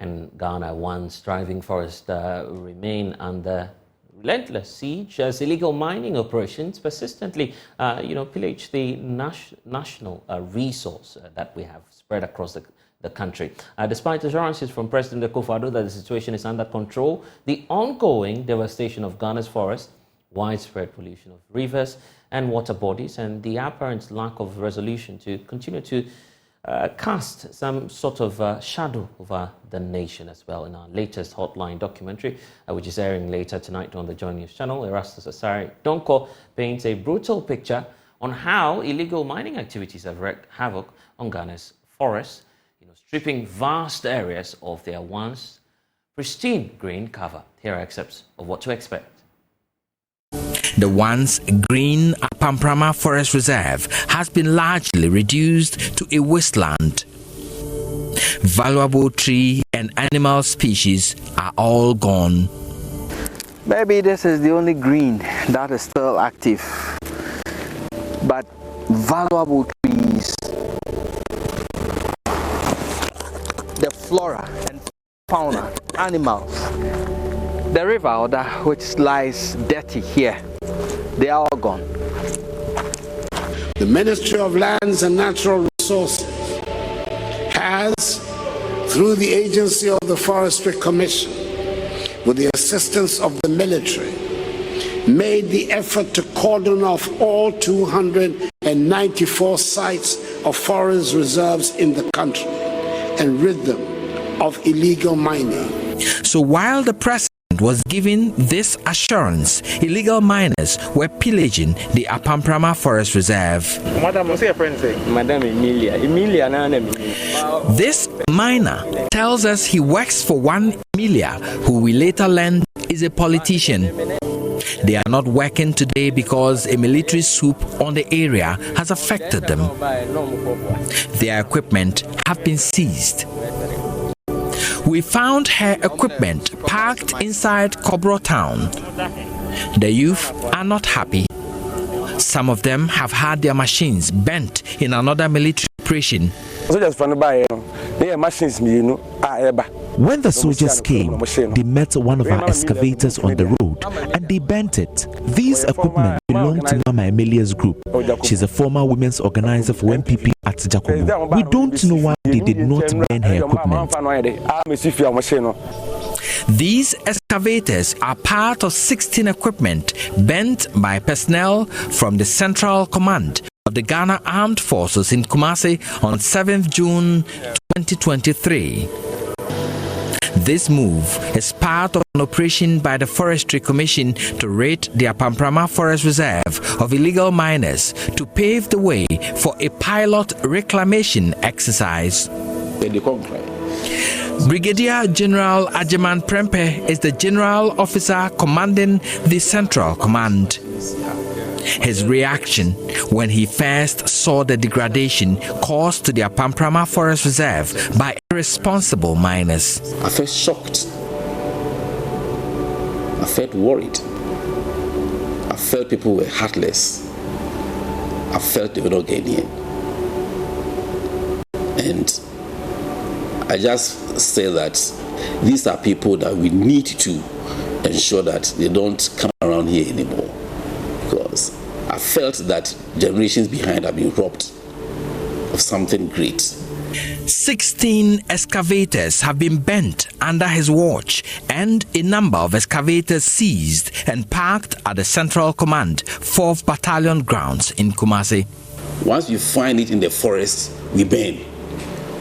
in Ghana, once thriving forests remain under relentless siege as illegal mining operations persistently, pillage the national resource that we have spread across the country. Despite assurances from President Akufo-Addo that the situation is under control, the ongoing devastation of Ghana's forests, widespread pollution of rivers and water bodies, and the apparent lack of resolution to continue to cast some sort of shadow over the nation as well. In our latest Hotline documentary, which is airing later tonight on the Joy News channel, Erastus Asare Donko paints a brutal picture on how illegal mining activities have wreaked havoc on Ghana's forests, stripping vast areas of their once pristine green cover. Here are excerpts of what to expect. The once green Apamprama Forest Reserve has been largely reduced to a wasteland. Valuable tree and animal species are all gone. Maybe this is the only green that is still active, but valuable trees, the flora and fauna, animals, the river which lies dirty here, they are all gone. The Ministry of Lands and Natural Resources has, through the agency of the Forestry Commission, with the assistance of the military, made the effort to cordon off all 294 sites of forest reserves in the country and rid them of illegal mining. So while the president was given this assurance, illegal miners were pillaging the Apamprama Forest Reserve. Madam Emilia. This miner tells us he works for one Emilia, who we later learned is a politician. They are not working today because a military swoop on the area has affected them. Their equipment have been seized. We found her equipment parked inside Kobro town. The youth are not happy. Some of them have had their machines bent in another military operation. When the soldiers came, they met one of our excavators on the road and they bent it. These equipment belong to Mama Emilia's group. She's a former women's organizer for MPP at Jacobo. We don't know why they did not bend her equipment. These excavators are part of 16 equipment bent by personnel from the Central Command of the Ghana Armed Forces in Kumasi on 7th June 2023. This move is part of an operation by the Forestry Commission to rid the Apamprama Forest Reserve of illegal miners to pave the way for a pilot reclamation exercise. Brigadier General Ajeman Prempe is the General Officer commanding the Central Command. His reaction when he first saw the degradation caused to the Apamprama Forest Reserve by irresponsible miners. I felt shocked. I felt worried. I felt people were heartless. I felt they were not Ghanaian. And I just say that these are people that we need to ensure that they don't come around here anymore. Because I felt that generations behind have been robbed of something great. 16 excavators have been bent under his watch and a number of excavators seized and parked at the Central Command 4th Battalion grounds in Kumasi. Once you find it in the forest, we burn.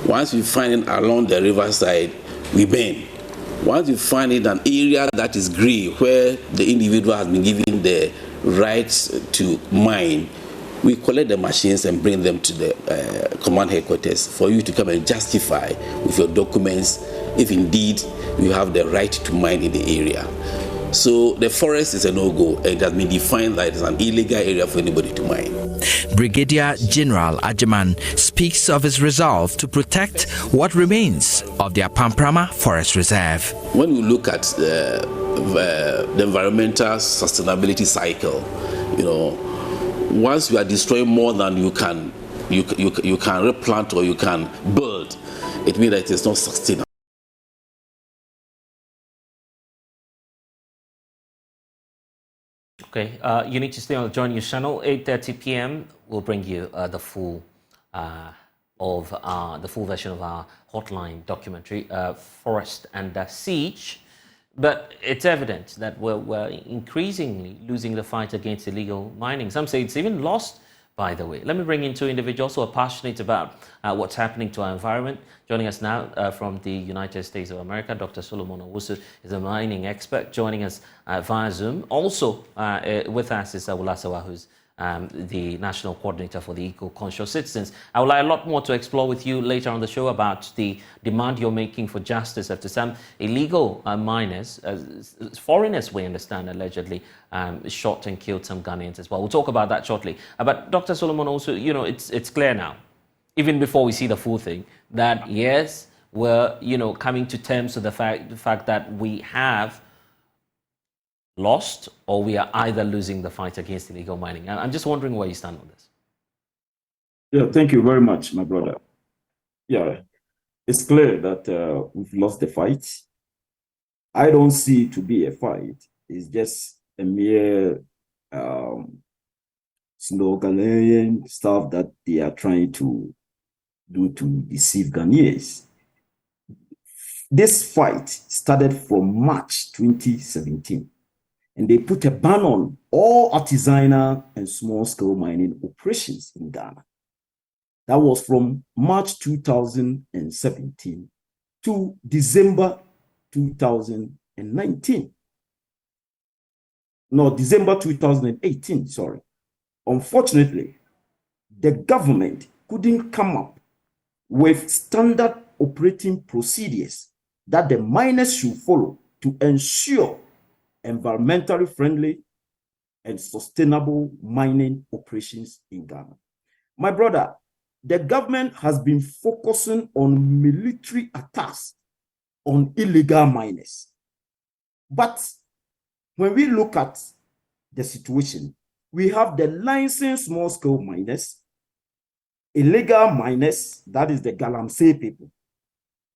Once you find it along the riverside, we burn. Once you find it an area that is grey, where the individual has been given the rights to mine, we collect the machines and bring them to the command headquarters for you to come and justify with your documents if indeed you have the right to mine in the area. So the forest is a no-go. It has been defined that it's an illegal area for anybody to mine. Brigadier General Ajeman speaks of his resolve to protect what remains of the Apamprama Forest Reserve. When we look at the environmental sustainability cycle, once you are destroying more than you can replant or you can build, it means that it is not sustainable. Okay, you need to stay on the Join News channel. 8:30 p.m. We'll bring you the full version of our hotline documentary, Forest and Siege. But it's evident that we're increasingly losing the fight against illegal mining. Some say it's even lost, by the way. Let me bring in two individuals who are passionate about what's happening to our environment. Joining us now from the United States of America, Dr. Solomon Owusu is a mining expert, joining us via Zoom. Also with us is Awolasewa, who's the National Coordinator for the Eco-Conscious Citizens. I would like a lot more to explore with you later on the show about the demand you're making for justice after some illegal miners, foreigners we understand allegedly, shot and killed some Ghanaians as well. We'll talk about that shortly. But Dr. Solomon, also, you know, it's clear now, even before we see the full thing, that yes, we're, you know, coming to terms with the fact that we have lost, or we are either losing the fight against illegal mining. I'm just wondering where you stand on this. Yeah, thank you very much, my brother. Yeah, it's clear that we've lost the fight. I don't see it to be a fight. It's just a mere slogan stuff that they are trying to do to deceive Ghanaians. This fight started from March 2017. And they put a ban on all artisanal and small-scale mining operations in Ghana. That was from March 2017 to December 2019. No, December 2018, sorry. Unfortunately, the government couldn't come up with standard operating procedures that the miners should follow to ensure environmentally friendly and sustainable mining operations in Ghana. My brother, the government has been focusing on military attacks on illegal miners. But when we look at the situation, we have the licensed small-scale miners, illegal miners, that is the Galamsey people.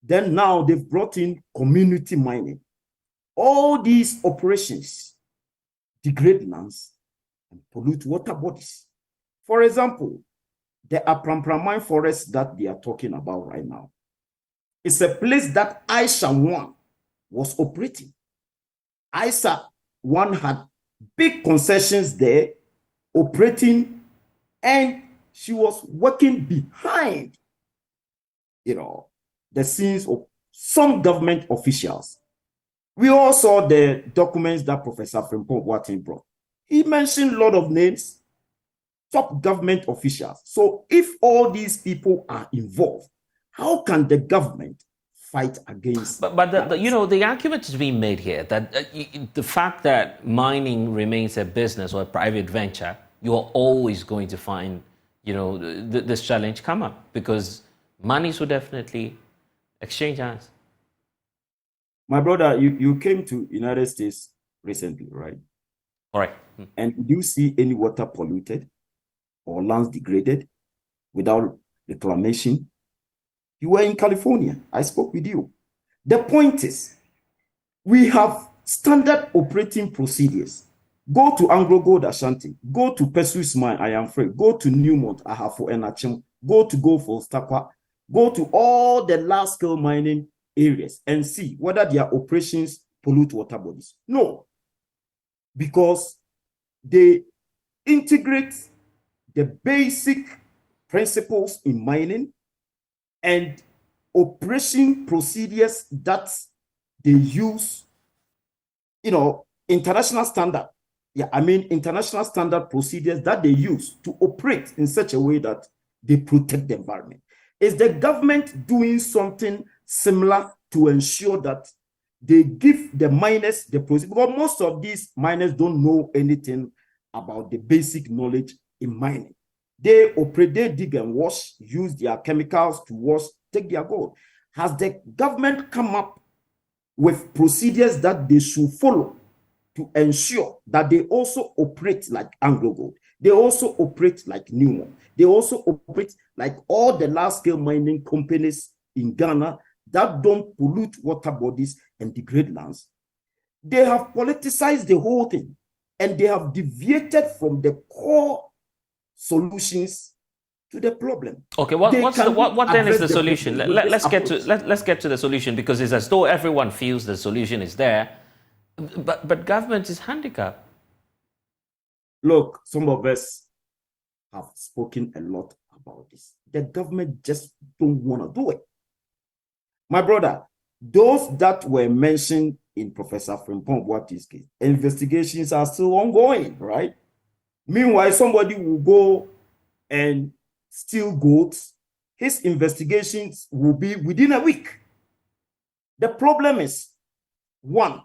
Then now they've brought in community mining. All these operations degrade lands and pollute water bodies. For example, the Aprampramine forest that they are talking about right now is a place that Aisha 1 was operating. Aisha 1 had big concessions there operating, and she was working behind, you know, the scenes of some government officials. We all saw the documents that Professor Frimpong Boateng brought. He mentioned a lot of names, top government officials. So if all these people are involved, how can the government fight against? But you know, the argument is being made here that the fact that mining remains a business or a private venture, you are always going to find, you know, this challenge come up because monies will definitely exchange hands. My brother, you came to United States recently, right? All right. And did you see any water polluted or lands degraded without reclamation? You were in California. I spoke with you. The point is, we have standard operating procedures. Go to Anglo Gold Ashanti. Go to Perseus Mine, I am free. Go to Newmont, Ahafo and Achim. Go to Goldfields, Takwa. Go to all the large-scale mining areas and see whether their operations pollute water bodies. No, because they integrate the basic principles in mining and operation procedures that they use, you know, international standard. Yeah, I mean international standard procedures that they use to operate in such a way that they protect the environment. Is the government doing something similar to ensure that they give the miners the process? Because most of these miners don't know anything about the basic knowledge in mining. They operate, they dig and wash, use their chemicals to wash, take their gold. Has the government come up with procedures that they should follow to ensure that they also operate like Anglo Gold? They also operate like Newmont. They also operate like all the large-scale mining companies in Ghana that don't pollute water bodies and degrade lands. They have politicized the whole thing. and they have deviated from the core solutions to the problem. Okay, what then is the solution? Let's get to the solution, because it's as though everyone feels the solution is there, but government is handicapped. Look, some of us have spoken a lot about this. The government just don't want to do it. My brother, those that were mentioned in Professor Frimpong Boate's case, investigations are still ongoing, right? Meanwhile, somebody will go and steal goats. His investigations will be within a week. The problem is, one,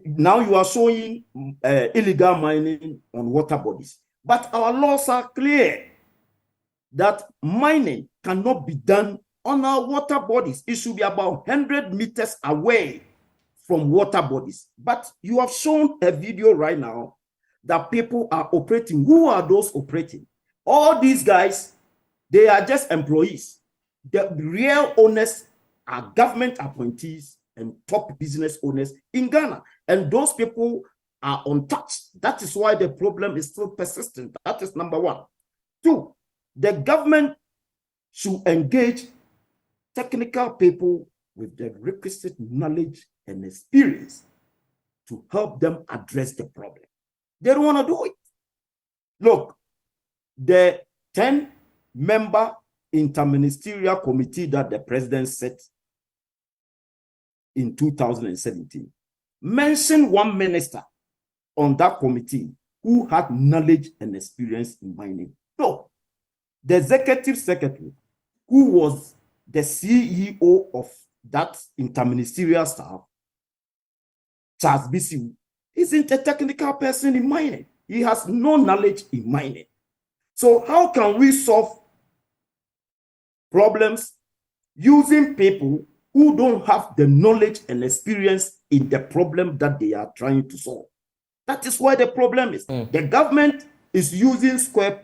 now you are showing illegal mining on water bodies, but our laws are clear that mining cannot be done on our water bodies. It should be about 100 meters away from water bodies. But you have shown a video right now that people are operating. Who are those operating? All these guys, they are just employees. The real owners are government appointees and top business owners in Ghana. And those people are untouched. That is why the problem is still persistent. That is number one. Two, the government should engage technical people with the requisite knowledge and experience to help them address the problem. They don't want to do it. Look, the 10-member interministerial committee that the president set in 2017 mentioned one minister on that committee who had knowledge and experience in mining. No, the executive secretary, who was the CEO of that interministerial staff, Charles Bisi, isn't a technical person in mining. He has no knowledge in mining. So how can we solve problems using people who don't have the knowledge and experience in the problem that they are trying to solve? That is why the problem is. The government is using square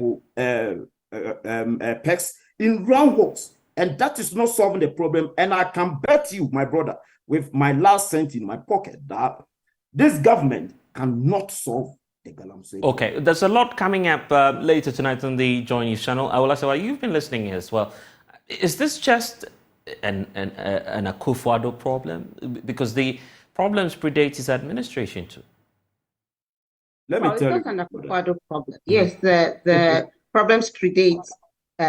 pegs in round holes, and that is not solving the problem. And I can bet you, my brother, with my last cent in my pocket, that this government cannot solve the Galamsey. Okay, there's a lot coming up later tonight on the Joy News channel. I will ask you, you've been listening as well. Is this just an Akufo-Addo problem? Because the problems predate his administration too. Let me tell you. It's not an Akufo-Addo problem. Yes, the problems predate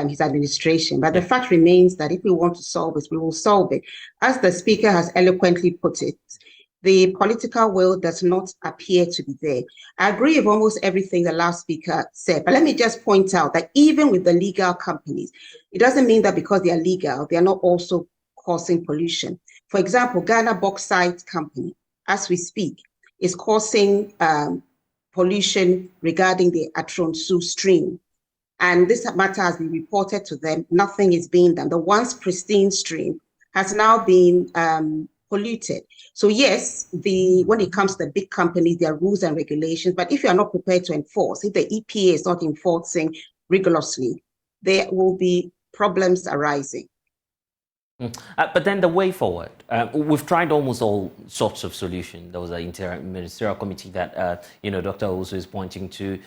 his administration, but the fact remains that if we want to solve it, we will solve it. As the speaker has eloquently put it, the political will does not appear to be there. I agree with almost everything the last speaker said, but let me just point out that even with the legal companies, it doesn't mean that because they are legal, they are not also causing pollution. For example, Ghana Bauxite Company, as we speak, is causing pollution regarding the Atronsu stream. And this matter has been reported to them. Nothing is being done. The once pristine stream has now been polluted. So yes, when it comes to the big companies, there are rules and regulations, but if you are not prepared to enforce, if the EPA is not enforcing rigorously, there will be problems arising. But then the way forward, we've tried almost all sorts of solutions. There was an interministerial committee that Dr. Owusu is pointing to.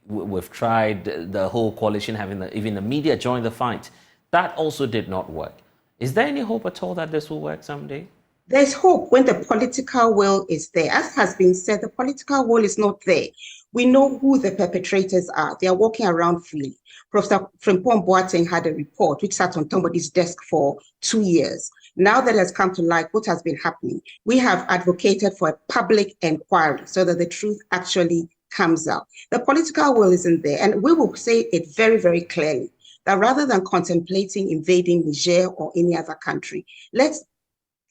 We've tried the whole coalition, having even the media join the fight. That also did not work. Is there any hope at all that this will work someday? There's hope when the political will is there. As has been said, the political will is not there. We know who the perpetrators are. They are walking around freely. Professor Frimpong Boate had a report which sat on somebody's desk for 2 years. Now that has come to light, what has been happening? We have advocated for a public inquiry so that the truth actually comes out. The political will isn't there. And we will say it very, very clearly that rather than contemplating invading Niger or any other country, let's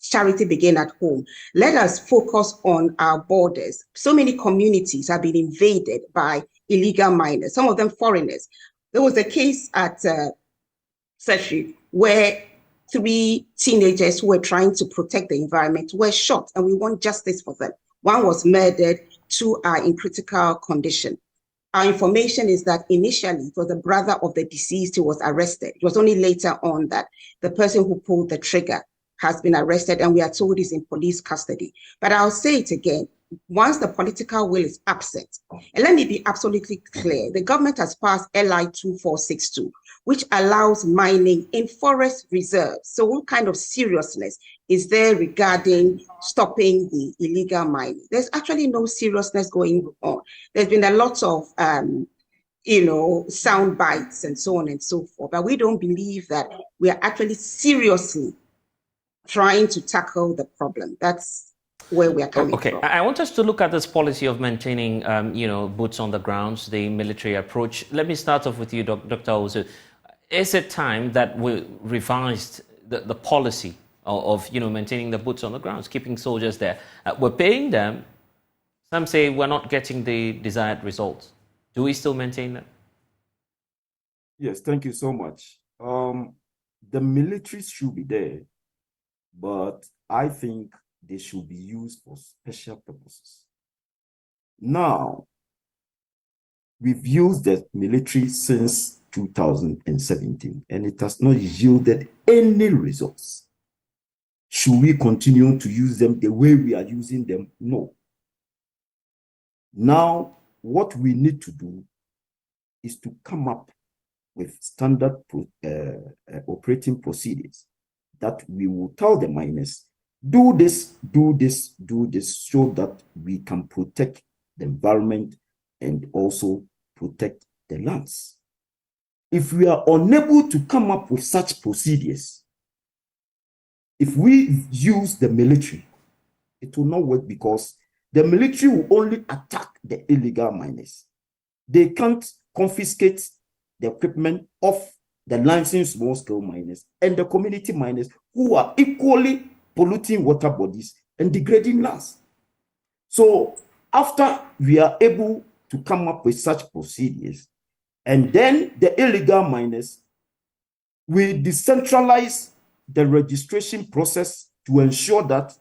charity begin at home. Let us focus on our borders. So many communities have been invaded by illegal miners, some of them foreigners. There was a case at Seshi where 3 teenagers who were trying to protect the environment were shot, and we want justice for them. 1 was murdered, 2 are in critical condition. Our information is that initially it was the brother of the deceased who was arrested. It was only later on that the person who pulled the trigger has been arrested, and we are told he's in police custody. But I'll say it again, once the political will is absent, and let me be absolutely clear, the government has passed LI 2462, which allows mining in forest reserves. So what kind of seriousness is there regarding stopping the illegal mining? There's actually no seriousness going on. There's been a lot of sound bites and so on and so forth, but we don't believe that we are actually seriously trying to tackle the problem. That's where we are coming from. I want us to look at this policy of maintaining, boots on the grounds, the military approach. Let me start off with you, Dr. Owusu. Is it time that we revised the policy of maintaining the boots on the grounds, keeping soldiers there? We're paying them. Some say we're not getting the desired results. Do we still maintain that? Yes, thank you so much. The military should be there, but I think they should be used for special purposes. Now, we've used the military since 2017, and it has not yielded any results. Should we continue to use them the way we are using them? No. Now, what we need to do is to come up with standard operating procedures that we will tell the miners, do this, do this, do this, so that we can protect the environment and also protect the lands. If we are unable to come up with such procedures, if we use the military, it will not work, because the military will only attack the illegal miners. They can't confiscate the equipment of the licensed small-scale miners and the community miners who are equally polluting water bodies and degrading lands. So after we are able to come up with such procedures, and then the illegal miners, we decentralize the registration process to ensure that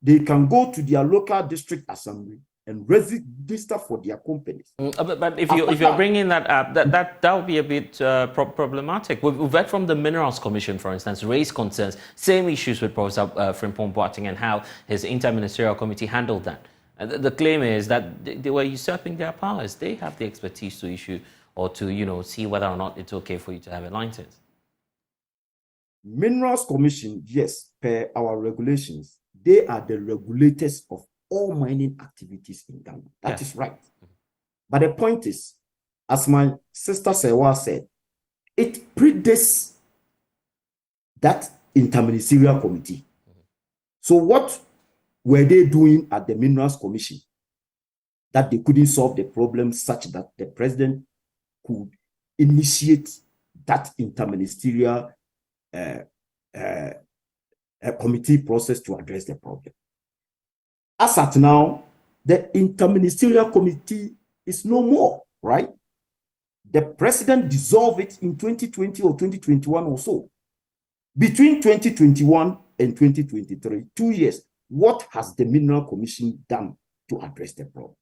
they can go to their local district assembly and register for their companies. But if you're bringing that up, that would be a bit problematic. We've heard from the Minerals Commission, for instance, raised concerns, same issues with Professor Frimpong Boateng and how his interministerial committee handled that. The claim is that they were usurping their powers. They have the expertise to issue or to see whether or not it's okay for you to have a license. Minerals Commission, yes, per our regulations, they are the regulators of all mining activities in Ghana. That is right. But the point is, as my sister Sewa said, it predates that interministerial committee. So what were they doing at the Minerals Commission that they couldn't solve the problem such that the president could initiate that interministerial committee process to address the problem? As at now, the interministerial committee is no more, right? The president dissolved it in 2020 or 2021 or so. Between 2021 and 2023, 2 years, what has the Mineral Commission done to address the problem?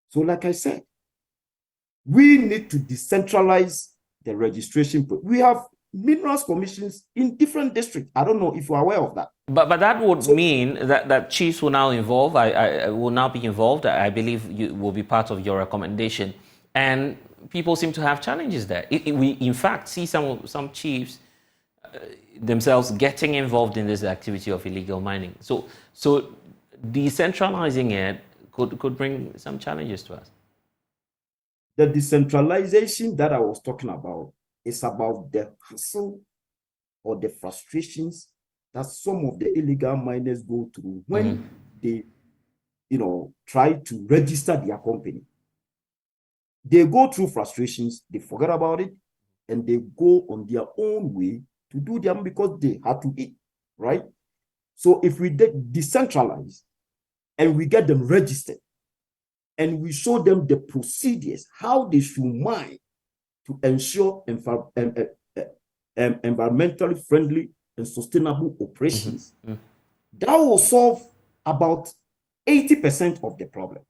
So like I said, we need to decentralize the registration. We have minerals commissions in different districts. I don't know if you're aware of that. But that would mean that chiefs will now involve. I will now be involved. I believe you will be part of your recommendation. And people seem to have challenges there. We, in fact, see some chiefs themselves getting involved in this activity of illegal mining. So decentralizing it could bring some challenges to us. The decentralization that I was talking about is about the hassle or the frustrations that some of the illegal miners go through when they, try to register their company. They go through frustrations, they forget about it, and they go on their own way to do them because they have to eat, right? So if we decentralize and we get them registered and we show them the procedures, how they should mine to ensure environmentally friendly and sustainable operations, that will solve about 80% of the problem.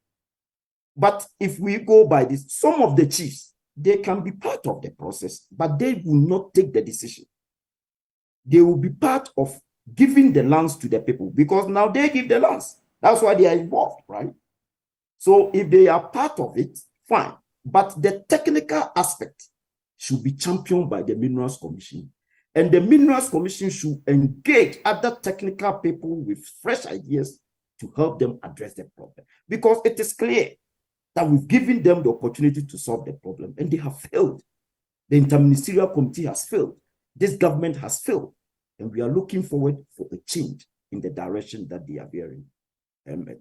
But if we go by this, some of the chiefs, they can be part of the process, but they will not take the decision. They will be part of giving the lands to the people because now they give the lands. That's why they are involved, right? So if they are part of it, fine. But the technical aspect should be championed by the Minerals Commission. And the Minerals Commission should engage other technical people with fresh ideas to help them address the problem. Because it is clear that we've given them the opportunity to solve the problem, and they have failed. The Interministerial Committee has failed. This government has failed. And we are looking forward for a change in the direction that they are veering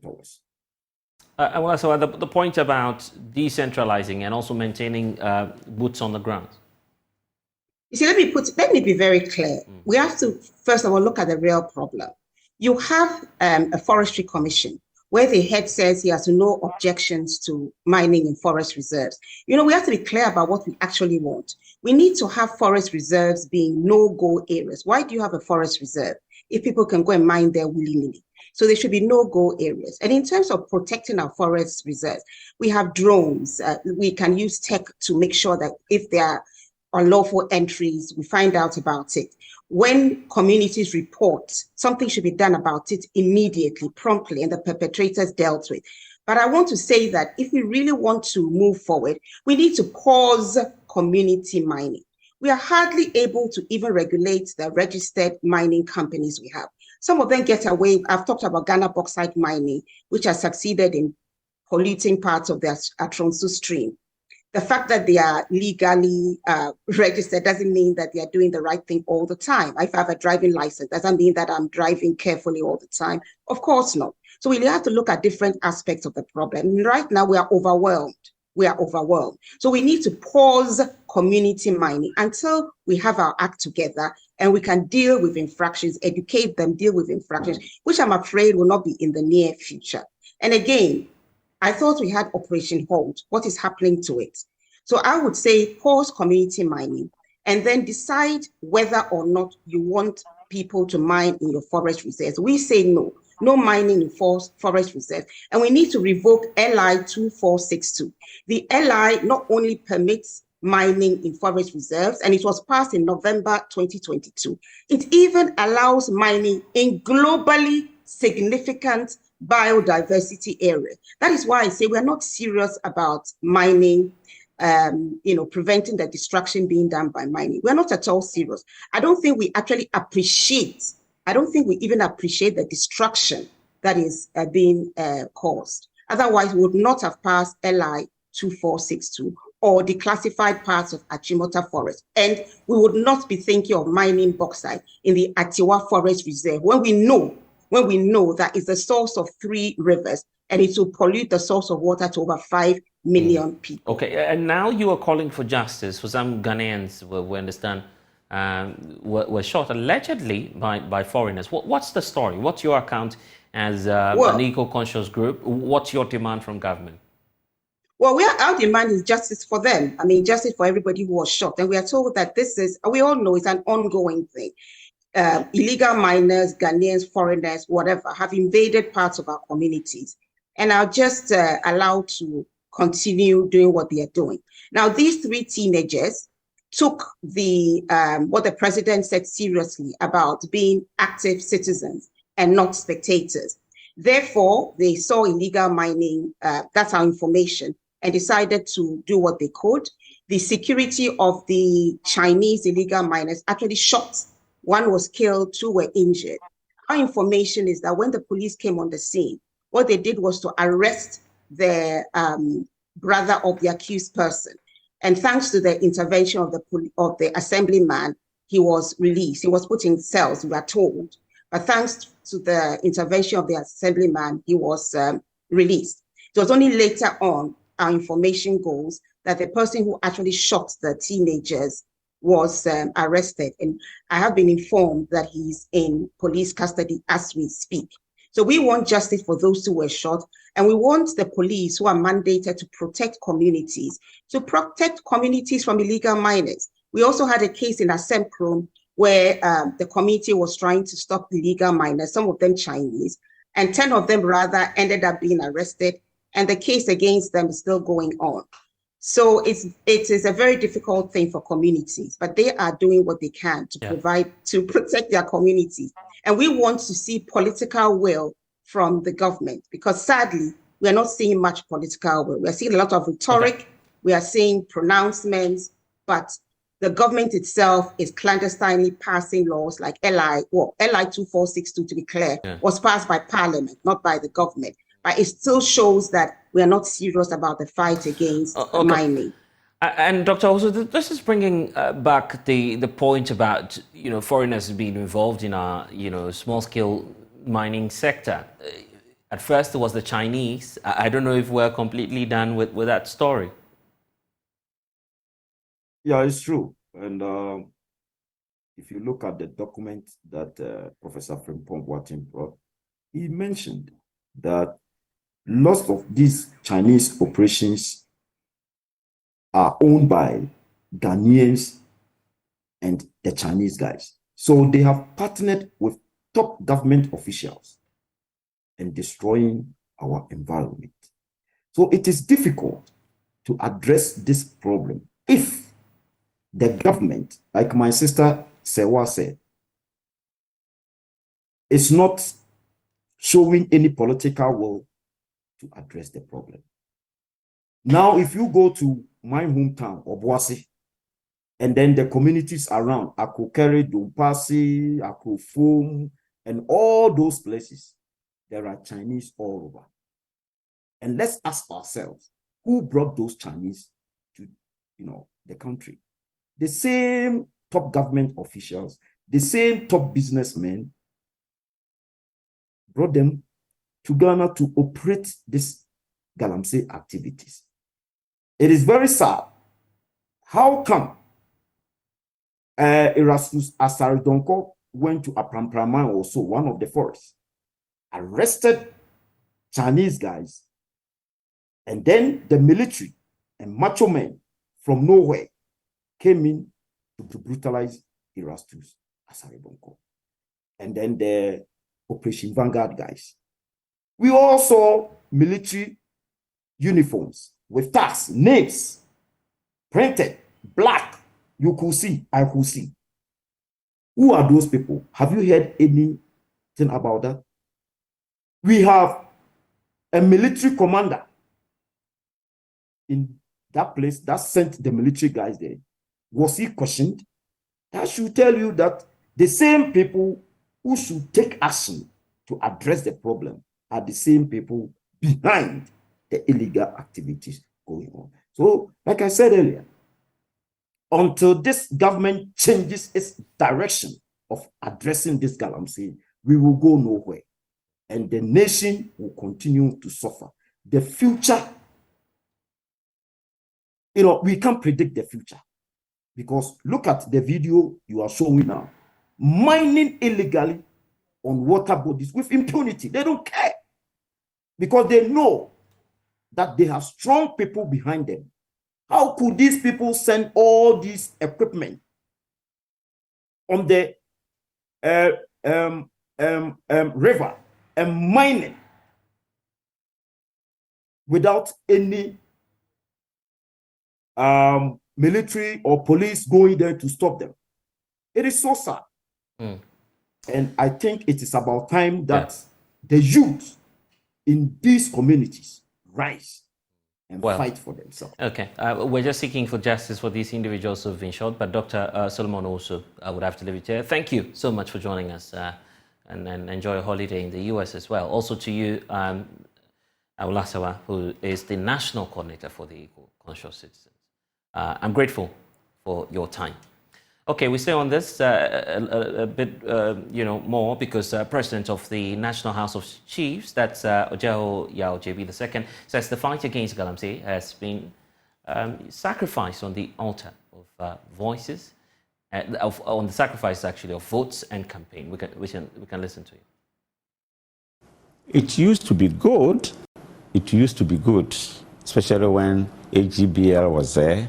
towards. Well, so the point about decentralizing and also maintaining boots on the ground. You see, let me be very clear. We have to, first of all, look at the real problem. You have a forestry commission where the head says he has no objections to mining in forest reserves. You know, we have to be clear about what we actually want. We need to have forest reserves being no-go areas. Why do you have a forest reserve if people can go and mine there willy-nilly? So there should be no-go areas. And in terms of protecting our forest reserves, we have drones. We can use tech to make sure that if there are unlawful entries, we find out about it. When communities report, something should be done about it immediately, promptly, and the perpetrators dealt with. But I want to say that if we really want to move forward, we need to pause community mining. We are hardly able to even regulate the registered mining companies we have. Some of them get away. I've talked about Ghana bauxite mining, which has succeeded in polluting parts of their Atronsu stream. The fact that they are legally registered doesn't mean that they are doing the right thing all the time. If I have a driving license, doesn't mean that I'm driving carefully all the time. Of course not. So we have to look at different aspects of the problem. Right now, we are overwhelmed. We are overwhelmed. So we need to pause community mining until we have our act together and we can deal with infractions, educate them, deal with infractions, which I'm afraid will not be in the near future. And again, I thought we had Operation Hold. What is happening to it? So I would say pause community mining and then decide whether or not you want people to mine in your forest reserves. We say no, no mining in forest reserves. And we need to revoke LI 2462. The LI not only permits mining in forest reserves, and it was passed in November 2022. It even allows mining in globally significant biodiversity area. That is why I say we're not serious about mining, preventing the destruction being done by mining. We're not at all serious. I don't think we actually appreciate, we even appreciate the destruction that is being caused. Otherwise, we would not have passed LI 2462 or declassified parts of Achimota Forest. And we would not be thinking of mining bauxite in the Atiwa Forest Reserve when we know that it's the source of 3 rivers and it will pollute the source of water to over 5 million people. Okay, and now you are calling for justice for some Ghanaians, we understand, were shot allegedly by foreigners. What's the story? What's your account as an eco-conscious group? What's your demand from government? Well, our demand is justice for them. I mean, justice for everybody who was shot. And we are told that we all know it's an ongoing thing. Illegal miners, Ghanaians, foreigners, whatever, have invaded parts of our communities and are just allowed to continue doing what they are doing. Now, these 3 teenagers took what the president said seriously about being active citizens and not spectators. Therefore, they saw illegal mining, that's our information, and decided to do what they could. The security of the Chinese illegal miners actually shot. 1 was killed, 2 were injured. Our information is that when the police came on the scene, what they did was to arrest the brother of the accused person. And thanks to the intervention of the assemblyman, he was released. He was put in cells, we are told. But thanks to the intervention of the assemblyman, he was released. It was only later on, our information goes, that the person who actually shot the teenagers was arrested. And I have been informed that he's in police custody as we speak. So we want justice for those who were shot. And we want the police who are mandated to protect communities from illegal miners. We also had a case in Asemprom where the community was trying to stop illegal miners, some of them Chinese, and 10 of them rather ended up being arrested. And the case against them is still going on. So it is a very difficult thing for communities, but they are doing what they can to protect their communities. And we want to see political will from the government? Because sadly, we are not seeing much political will. We are seeing a lot of rhetoric. Okay. We are seeing pronouncements, but the government itself is clandestinely passing laws like LI 2462, to be clear, was passed by Parliament, not by the government. But it still shows that we are not serious about the fight against mining. And Dr. Also, this is bringing back the point about, foreigners being involved in our, small-scale mining sector. At first, it was the Chinese. I don't know if we're completely done with that story. Yeah, it's true. And if you look at the document that Professor Frimpong Boateng brought, he mentioned that lots of these Chinese operations are owned by Ghanaians and the Chinese guys. So they have partnered with top government officials in destroying our environment. So it is difficult to address this problem if the government, like my sister Sewa said, is not showing any political will to address the problem. Now, if you go to my hometown, Obuasi, and then the communities around, Akokere, Dumpasi, Akofum, and all those places, there are Chinese all over. And let's ask ourselves, who brought those Chinese to, the country? The same top government officials, the same top businessmen brought them to Ghana to operate this Galamsey activities. It is very sad. How come Erasmus Asaridonko went to Apramprama, also one of the forests, arrested Chinese guys, and then the military and macho men from nowhere came in to brutalize Erasmus Asaridonko, and then the Operation Vanguard guys. We all saw military uniforms with tags, names printed, black. You could see, I could see. Who are those people? Have you heard anything about that? We have a military commander in that place that sent the military guys there. Was he questioned? That should tell you that the same people who should take action to address the problem are the same people behind the illegal activities going on. So, like I said earlier, until this government changes its direction of addressing this Galamsey, we will go nowhere. And the nation will continue to suffer. The future, we can't predict the future. Because look at the video you are showing now. Mining illegally on water bodies with impunity. They don't care. Because they know that they have strong people behind them. How could these people send all this equipment on the river and mine it without any military or police going there to stop them? It is so sad. And I think it is about time that the youth in these communities rise and fight for themselves. Okay, we're just seeking for justice for these individuals who've been shot, but Dr. Solomon also, I would have to leave it here. Thank you so much for joining us and enjoy a holiday in the US as well. Also to you, Awolasawa, who is the National Coordinator for the Eco-Conscious Citizens. I'm grateful for your time. Okay, we stay on this a bit, more because President of the National House of Chiefs, that's Ogyeahoho Yaw Gyebi II, says the fight against Galamsey has been sacrificed on the altar of voices, on the sacrifice actually of votes and campaign. We can listen to you. It used to be good. It used to be good, especially when AGBL was there.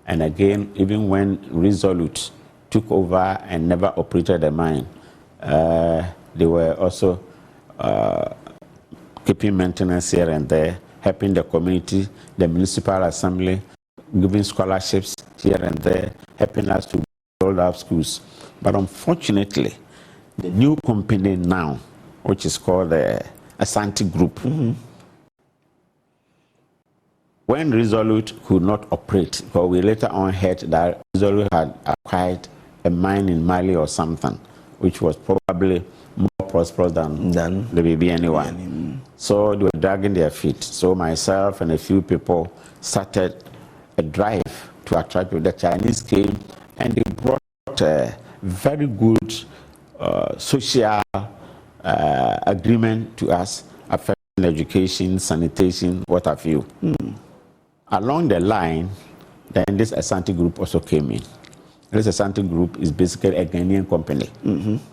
And again, even when Resolute took over and never operated a mine, they were also keeping maintenance here and there, helping the community, the municipal assembly, giving scholarships here and there, helping us to build up schools. But unfortunately, the new company now, which is called Asante Group. When Resolute could not operate, but we later on heard that Resolute had acquired a mine in Mali or something, which was probably more prosperous than the BBN one. So they were dragging their feet. So myself and a few people started a drive to attract people. The Chinese came and they brought a very good social agreement to us, affecting education, sanitation, what have you. Along the line, then this Asante Group also came in. This Asante Group is basically a Ghanaian company.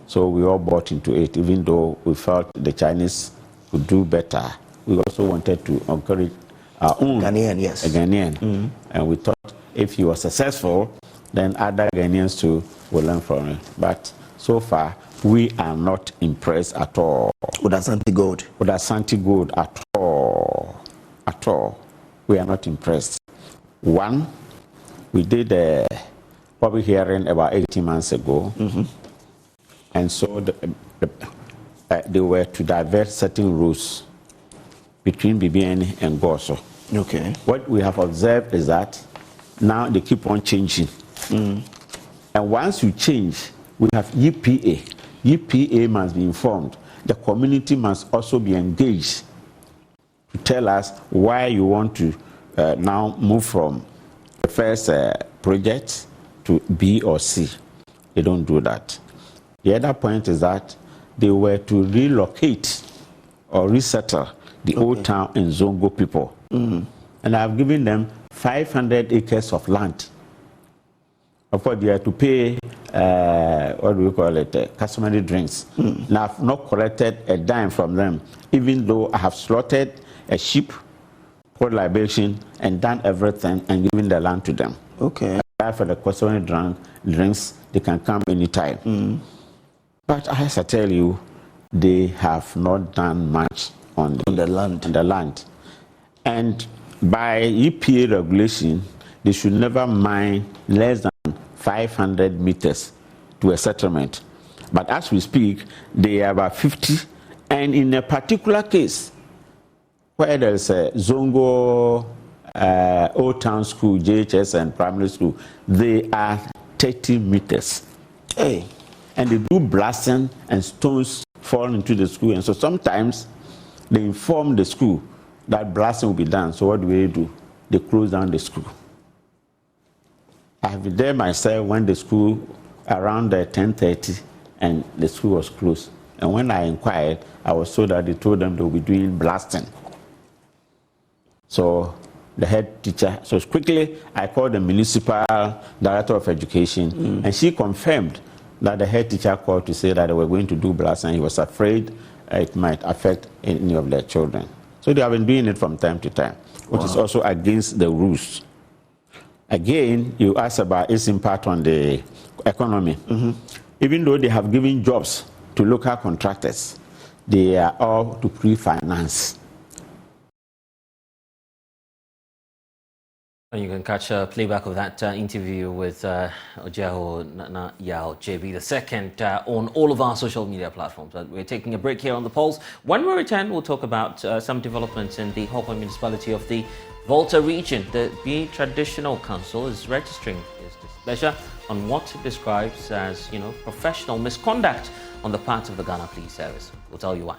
So we all bought into it, even though we felt the Chinese could do better. We also wanted to encourage our own Ghanaian. And we thought if he was successful, then other Ghanaians too will learn from it. But so far, we are not impressed at all. With Asante Gold? With Asante Gold at all. At all. We are not impressed. One, we did a public hearing about 18 months ago. And so they were to divert certain routes between BBN and Goso. Okay. What we have observed is that now they keep on changing. And once you change, we have EPA. EPA must be informed. The community must also be engaged to tell us why you want to now move from the first project to B or C. They don't do that. The other point is that they were to relocate or resettle the old town in Zongo people. And I've given them 500 acres of land. Of course, they have to pay, what do we call it, customary drinks. Now, I've not collected a dime from them, even though I have slaughtered a sheep, put libation, and done everything and given the land to them. Okay. For the customary drinks, they can come anytime. But as I tell you, they have not done much on the land. And by EPA regulation, they should never mine less than 500 meters to a settlement. But as we speak, they are about 50. And in a particular case, where there's a Zongo Old Town School, JHS and primary school, they are 30 meters. Hey. And they do blasting and stones fall into the school. And so sometimes they inform the school that blasting will be done. So what do? They close down the school. I have been there myself when the school around 10:30 and the school was closed. And when I inquired, I was told that they told them they will be doing blasting. So the head teacher, so quickly I called the municipal director of education and she confirmed that the head teacher called to say that they were going to do blasting. He was afraid it might affect any of their children. So they have been doing it from time to time, which is also against the rules. Again, you asked about its impact on the economy. Even though they have given jobs to local contractors, they are all to pre-finance. And you can catch a playback of that interview with Ogyeahoho Yaw Gyebi II on all of our social media platforms. We're taking a break here on The Pulse. When we return, we'll talk about some developments in the Hoho municipality of the Volta region. The Bi Traditional Council is registering its displeasure on what it describes as, professional misconduct on the part of the Ghana Police Service. We'll tell you why.